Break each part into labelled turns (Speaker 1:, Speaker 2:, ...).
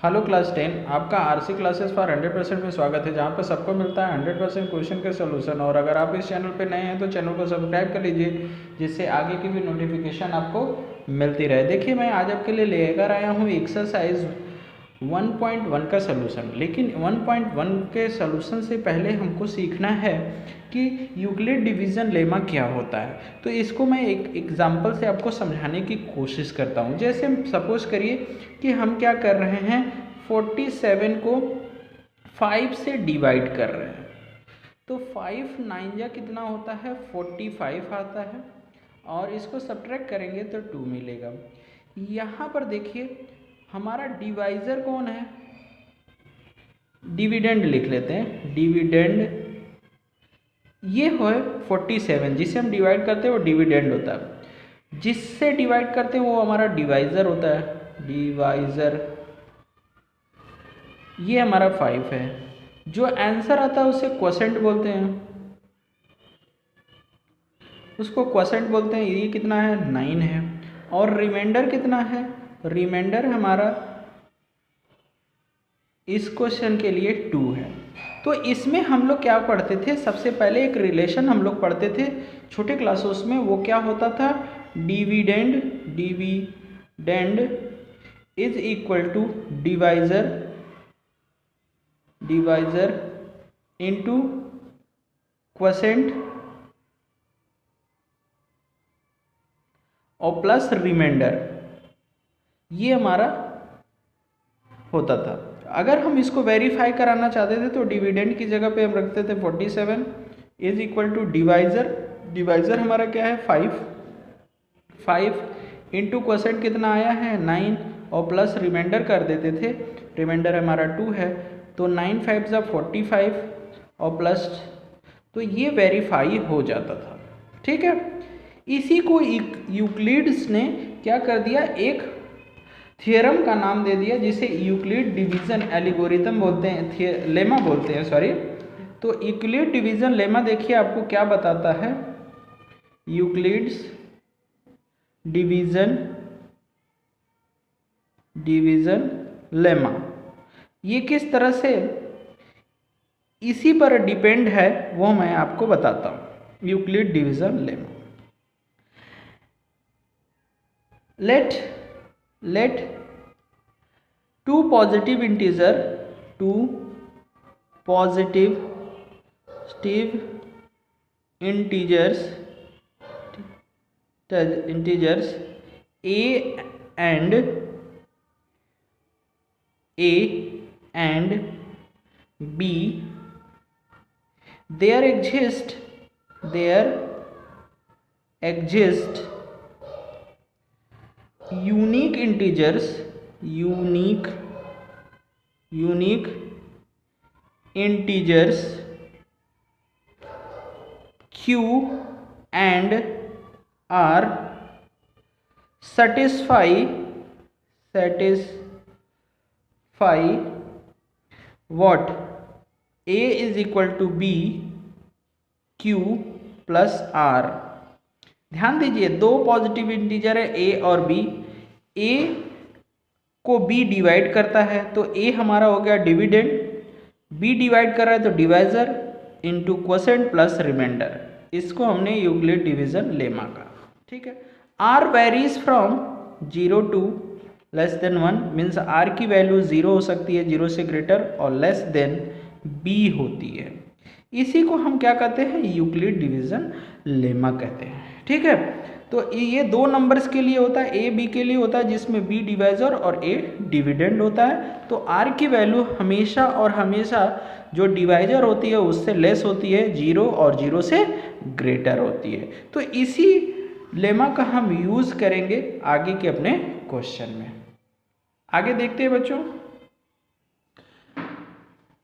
Speaker 1: Hello class 10, आपका RC classes for 100% में स्वागत है, जहां पर सबको मिलता है 100% क्वेश्चन के सोल्यूशन। और अगर आप इस चैनल पर नए हैं तो चैनल को सब्सक्राइब कर लीजिए, जिससे आगे की भी नोटिफिकेशन आपको मिलती रहे। देखिए, मैं आज आपके लिए लेकर आया हूं एक्सरसाइज 1.1 का सोल्यूशन। लेकिन 1.1 के सोल्यूशन से पहले हमको सीखना है कि यूक्लिड डिवीज़न लेमा क्या होता है। तो इसको मैं एक एग्जांपल से आपको समझाने की कोशिश करता हूँ। जैसे सपोज करिए कि हम क्या कर रहे हैं, 47 को 5 से डिवाइड कर रहे हैं। तो 5 9 या कितना होता है, 45 आता है, और इसको सब्ट्रैक्ट करेंगे तो 2 मिलेगा। यहाँ पर देखिए, हमारा डिवाइज़र कौन है, डिविडेंड लिख लेते हैं। डिविडेंड ये है 47, जिसे हम डिवाइड करते हैं वो डिविडेंड होता है। जिससे डिवाइड करते हैं वो हमारा डिवाइज़र होता है, डिवाइज़र। ये हमारा 5 है। जो आंसर आता है उसे क्वोशेंट बोलते हैं, उसको क्वोशेंट बोलते हैं। ये कितना है, 9 है। और रिमाइंडर कितना है, रिमाइंडर हमारा इस क्वेश्चन के लिए 2 है। तो इसमें हम लोग क्या पढ़ते थे, सबसे पहले एक रिलेशन हम लोग पढ़ते थे छोटे क्लासेस में। वो क्या होता था, dividend, dividend is equal to divisor, divisor into quotient और प्लस रिमाइंडर। ये हमारा होता था। अगर हम इसको वेरीफाई कराना चाहते थे तो डिविडेंड की जगह पे हम रखते थे 47 is equal to divisor. Divisor हमारा क्या है, 5 इंटू क्वोशेंट कितना आया है, 9, और प्लस रिमाइंडर कर देते थे। रिमाइंडर हमारा 2 है, तो 9 5 जा 45 और प्लस, तो ये वेरीफाई हो जाता था। ठीक है, इसी को यूक्लिड्स ने क्या कर दिया, एक थियरम का नाम दे दिया, जिसे यूक्लिड डिवीज़न एल्गोरिथम बोलते हैं, लेमा बोलते हैं, सॉरी। तो यूक्लिड डिवीज़न लेमा देखिए आपको क्या बताता है, यूक्लिड्स डिवीज़न लेमा। ये किस तरह से इसी पर डिपेंड है वो मैं आपको बताता हूँ। Euclid division lemma, let two positive integers a and b, there exist unique integers q and r satisfy what, a is equal to b q plus r। ध्यान दीजिए, दो पॉजिटिव इंटीजर है a और b। a को b divide करता है तो a हमारा हो गया डिविडेंड, b डिवाइड कर रहा है तो divisor into quotient plus remainder. इसको हमने यूक्लिड डिवीज़न लेमा का। ठीक है, r varies from 0 to less than 1, means r की वैल्यू 0 हो सकती है, 0 से ग्रेटर, और लेस देन b होती है। इसी को हम क्या कहते हैं, यूक्लिड डिवीज़न लेमा कहते हैं। ठीक है, तो ये दो नंबर्स के लिए होता है, a b के लिए होता है, जिसमें b डिवाइज़र और a डिविडेंड होता है। तो r की वैल्यू हमेशा और हमेशा जो डिवाइज़र होती है उससे लेस होती है, 0 और 0 से ग्रेटर होती है। तो इसी लेमा का हम यूज़ करेंगे आगे के अपने क्वेश्चन में। आगे देखते हैं बच्चों,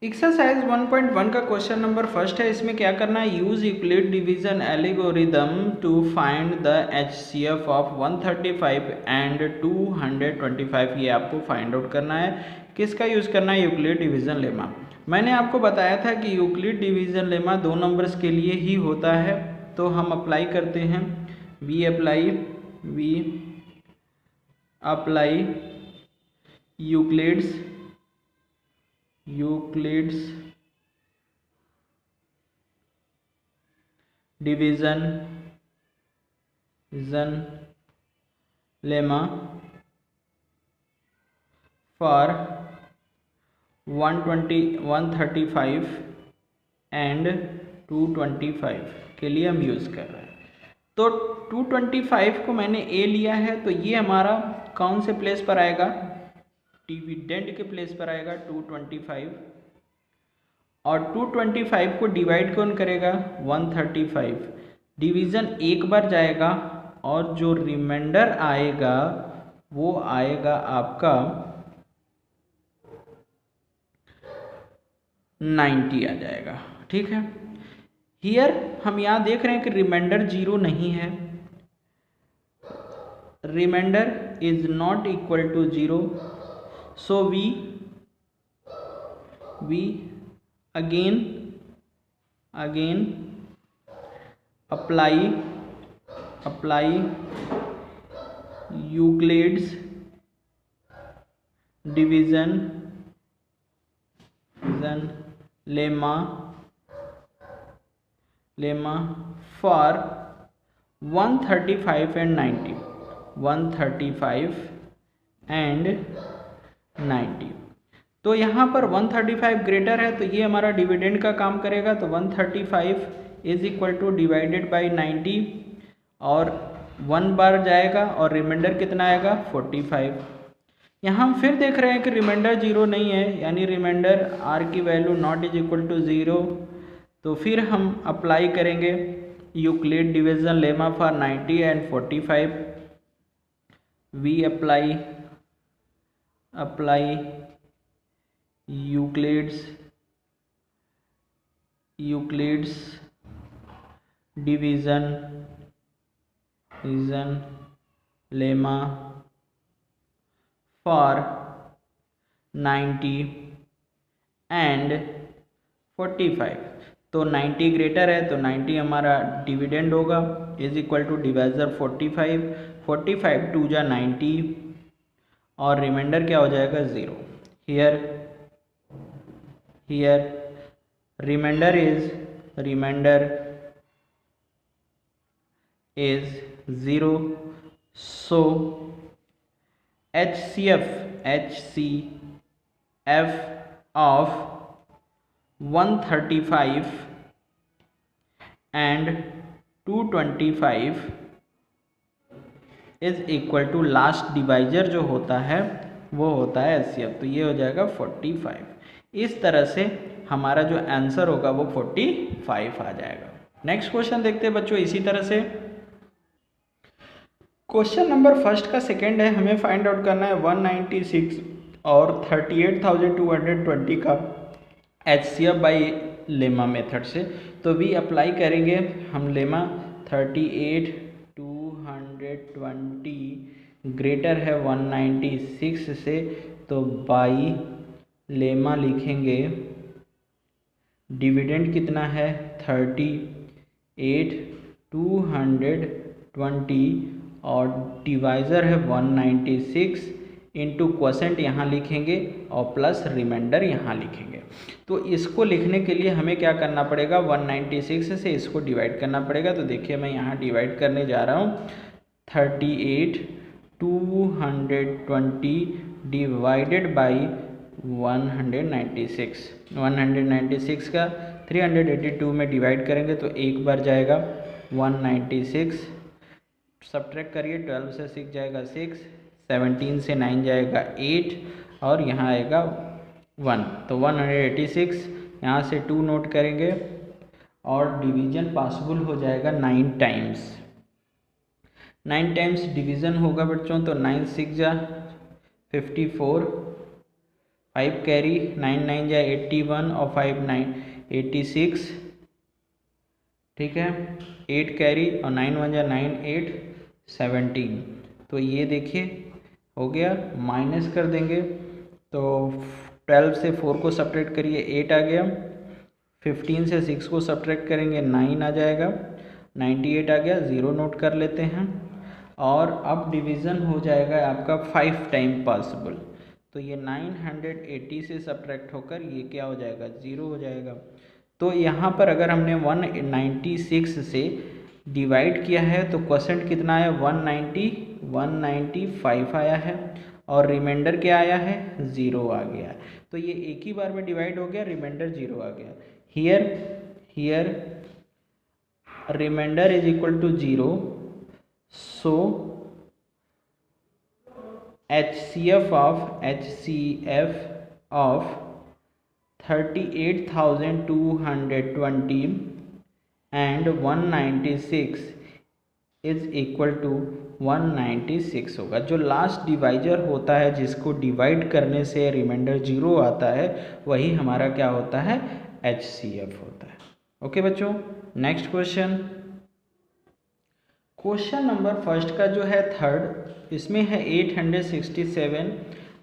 Speaker 1: एक्सरसाइज 1.1 का क्वेश्चन नंबर फर्स्ट है। इसमें क्या करना है, use Euclid division algorithm to find the HCF of 135 and 225। ये आपको फाइंड आउट करना है। किसका यूज़ करना है, यूक्लिड डिवीजन लेमा। मैंने आपको बताया था कि यूक्लिड डिवीजन लेमा दो नंबर्स के लिए ही होता है। तो हम अप्लाई करते हैं, we apply Euclid's Euclid's division lemma for 135 and 225 के लिए हम यूज़ कर रहे हैं। तो 225 को मैंने ए लिया है, तो ये हमारा कौन से प्लेस पर आएगा, डिविडेंड के प्लेस पर आएगा 225, और 225 को डिवाइड कौन करेगा 135, डिवीज़न एक बार जाएगा और जो रिमाइंडर आएगा वो आएगा आपका 90 आ जाएगा। ठीक है, हियर हम यहाँ देख रहे हैं कि रिमाइंडर 0 नहीं है, remainder is not equal to 0, so we again apply Euclid's division lemma for 135 and 90, 135 and 90। तो यहाँ पर 135 ग्रेटर है तो ये हमारा डिविडेंड का काम करेगा, तो 135 is equal two divided by 90 और 1 बार जाएगा और रिमाइंडर कितना आएगा 45। यहाँ हम फिर देख रहे हैं कि रिमाइंडर 0 नहीं है, यानी रिमाइंडर आर की value not is equal to 0, तो फिर हम अप्लाई करेंगे Euclid division lemma for 90 and 45। We apply Euclid's division lemma for 90 and 45। तो 90 ग्रेटर है तो 90 हमारा डिविडेंड होगा इज इक्वल टू डिवाइजर 45, 45 2 जा 90 और रिमाइंडर क्या हो जाएगा 0। Here remainder is 0, so HCF of 135 and 225 is equal to last divisor जो होता है वो होता है HCF, तो ये हो जाएगा 45। इस तरह से हमारा जो आंसर होगा वो 45 आ जाएगा। नेक्स्ट क्वेश्चन देखते हैं बच्चों। इसी तरह से क्वेश्चन नंबर फर्स्ट का सेकंड है, हमें फाइंड आउट करना है 196 और 38,220 का HCF बाई लेमा मेथड से। तो वी अप्लाई करेंगे हम लेमा 38,220 ग्रेटर है 196 से, तो बाई लेमा लिखेंगे डिविडेंड कितना है 38,220 और डिवाइज़र है 196 इंटू क्वोशेंट यहाँ लिखेंगे और प्लस रिमाइंडर यहाँ लिखेंगे। तो इसको लिखने के लिए हमें क्या करना पड़ेगा 196 से इसको डिवाइड करना पड़ेगा। तो देखिए मैं यहाँ डिवाइड करने जा रहा हूँ 38,220 डिवाइडेड बाई 196 का 382 में डिवाइड करेंगे तो एक बार जाएगा 196, सब्ट्रैक्ट करिए 12 से 6 जाएगा 6, 17 से 9 जाएगा 8 और यहाँ आएगा 1, तो 186 यहाँ से 2 नोट करेंगे और डिवीज़न पॉसिबल हो जाएगा 9 टाइम्स। 9 टाइम्स डिवीज़न होगा बच्चों, तो 9 6 जा 54, 5 कैरी 9 9 जा 81 और 5 9 86, ठीक है 8 कैरी और 9 1 जा 9 8 17। तो ये देखिए हो गया, माइनस कर देंगे तो 12 से 4 को सब्ट्रैक्ट करिए 8 आ गया, 15 से 6 को सब्ट्रैक्ट करेंगे 9 आ जाएगा, 98 आ गया, 0 नोट कर लेते हैं। और अब डिवीज़न हो जाएगा आपका 5 टाइम पॉसिबल, तो ये 980 से सब्ट्रैक्ट होकर ये क्या हो जाएगा, 0 हो जाएगा। तो यहाँ पर अगर हमने 196 से डिवाइड किया है तो क्वोशेंट कितना आया, 195 आया है, और रिमाइंडर क्या आया है, 0 आ गया है। तो ये एक ही बार में डिवाइड हो गया, रिमाइंडर 0 आ गया। Here remainder is equal to 0, so HCF of 38,220 and 196 is equal to 196 होगा। जो लास्ट डिवाइजर होता है जिसको डिवाइड करने से रिमाइंडर 0 आता है, वही हमारा क्या होता है, HCF होता है। ओके बच्चों, next question, question number first का जो है थर्ड, इसमें है 867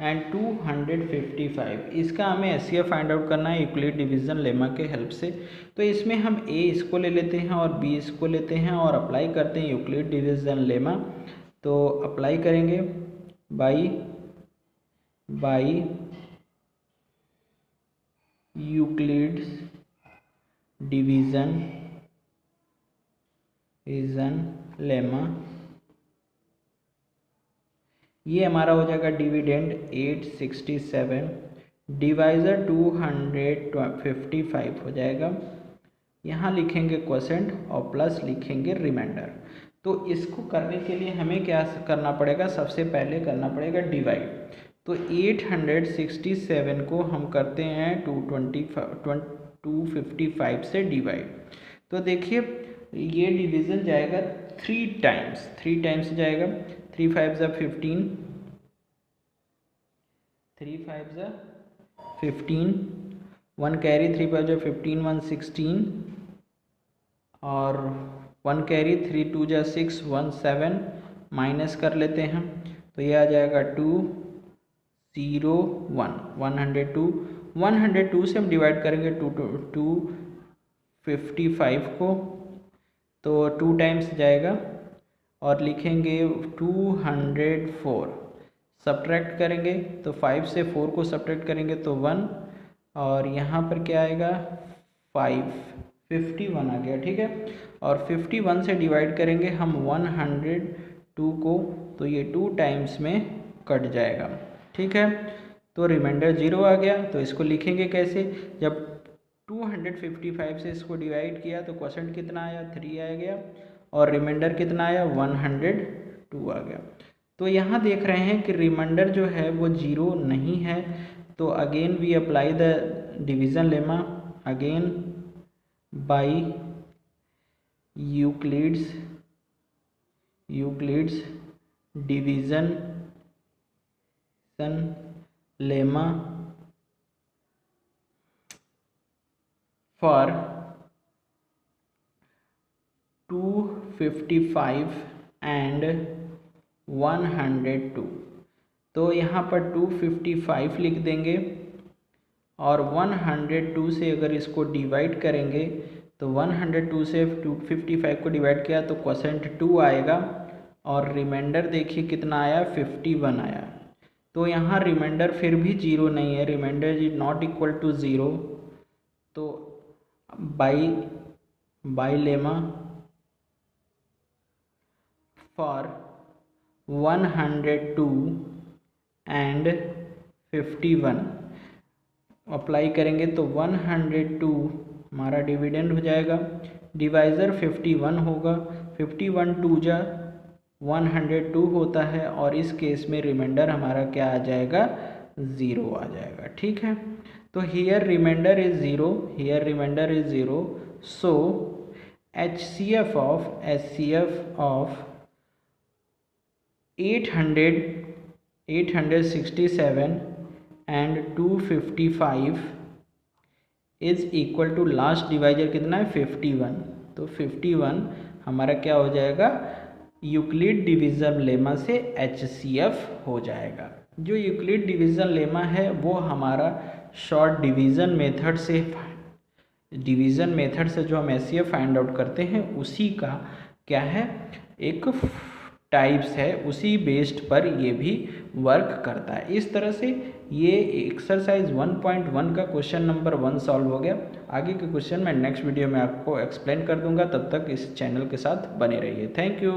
Speaker 1: एंड 255। इसका हमें HCF फाइंड आउट करना है यूक्लिड डिवीजन लेमा के हेल्प से। तो इसमें हम A इसको ले लेते हैं और B इसको लेते हैं और अप्लाई करते हैं यूक्लिड डिवीजन लेमा। तो अप्लाई करेंगे बाई यूक्लिड डिवीजन लेमा, ये हमारा हो जाएगा डिविडेंड 867 डिवाइजर 255 हो जाएगा। यहाँ लिखेंगे क्वोशेंट और प्लस लिखेंगे रिमाइंडर। तो इसको करने के लिए हमें क्या करना पड़ेगा, सबसे पहले करना पड़ेगा डिवाइड। तो 867 को हम करते हैं 255 से डिवाइड। तो देखिए ये डिवीज़न जाएगा 3 टाइम्स जाएगा। 3 5 ज़ा 15, 3 5 ज़ा 15, 1 कैरी, 3 5 ज़ा 15, 1 16, और 1 कैरी, 3 2 ज़ा 6, 1 7, माइनस कर लेते हैं तो ये आ जाएगा 201, 102 से हम डिवाइड करेंगे 255 को, तो 2 टाइम्स जाएगा और लिखेंगे 204, सब्ट्रैक्ट करेंगे तो 5 से 4 को सब्ट्रैक्ट करेंगे तो 1, और यहाँ पर क्या आएगा 51 आ गया, ठीक है। और 51 से डिवाइड करेंगे हम 102 को, तो ये 2 टाइम्स में कट जाएगा, ठीक है। तो रिमाइंडर 0 आ गया। तो इसको लिखेंगे कैसे, जब 255 से इसको डिवाइड किया तो क्वोशेंट कितना आया, 3 आ गया, और रिमाइंडर कितना आया, 102 आ गया। तो यहाँ देख रहे हैं कि रिमाइंडर जो है वो 0 नहीं है। तो again we apply the division lemma again by Euclid's division lemma for 255 and 102। तो यहाँ पर 255 लिख देंगे और 102 से अगर इसको डिवाइड करेंगे तो 102 से 255 को डिवाइड किया तो क्वोशेंट 2 आएगा, और रिमाइंडर देखिए कितना आया, 51 आया। तो यहाँ रिमाइंडर फिर भी 0 नहीं है, remainder is not equal to 0। तो by lemma for 102 and 51 apply करेंगे तो 102 हमारा डिविडेंड हो जाएगा, डिवाइज़र 51 होगा, 51 2 जा 102 होता है, और इस केस में रिमाइंडर हमारा क्या आ जाएगा, 0 आ जाएगा, ठीक है। तो here remainder is 0, so HCF of 867 and 255 is equal to last divisor कितना है, 51। तो 51 हमारा क्या हो जाएगा, यूक्लिड डिवीज़न लेमा से HCF हो जाएगा। जो यूक्लिड डिवीज़न लेमा है वो हमारा शॉर्ट डिवीज़न मेथड से जो हम HCF फाइंड आउट करते हैं उसी का क्या है, एक टाइप्स है उसी बेस्ड पर ये भी वर्क करता है। इस तरह से ये एक्सरसाइज 1.1 का क्वेश्चन नंबर 1 सॉल्व हो गया। आगे के क्वेश्चन मैं नेक्स्ट वीडियो में आपको एक्सप्लेन कर दूंगा, तब तक इस चैनल के साथ बने रहिए। Thank you.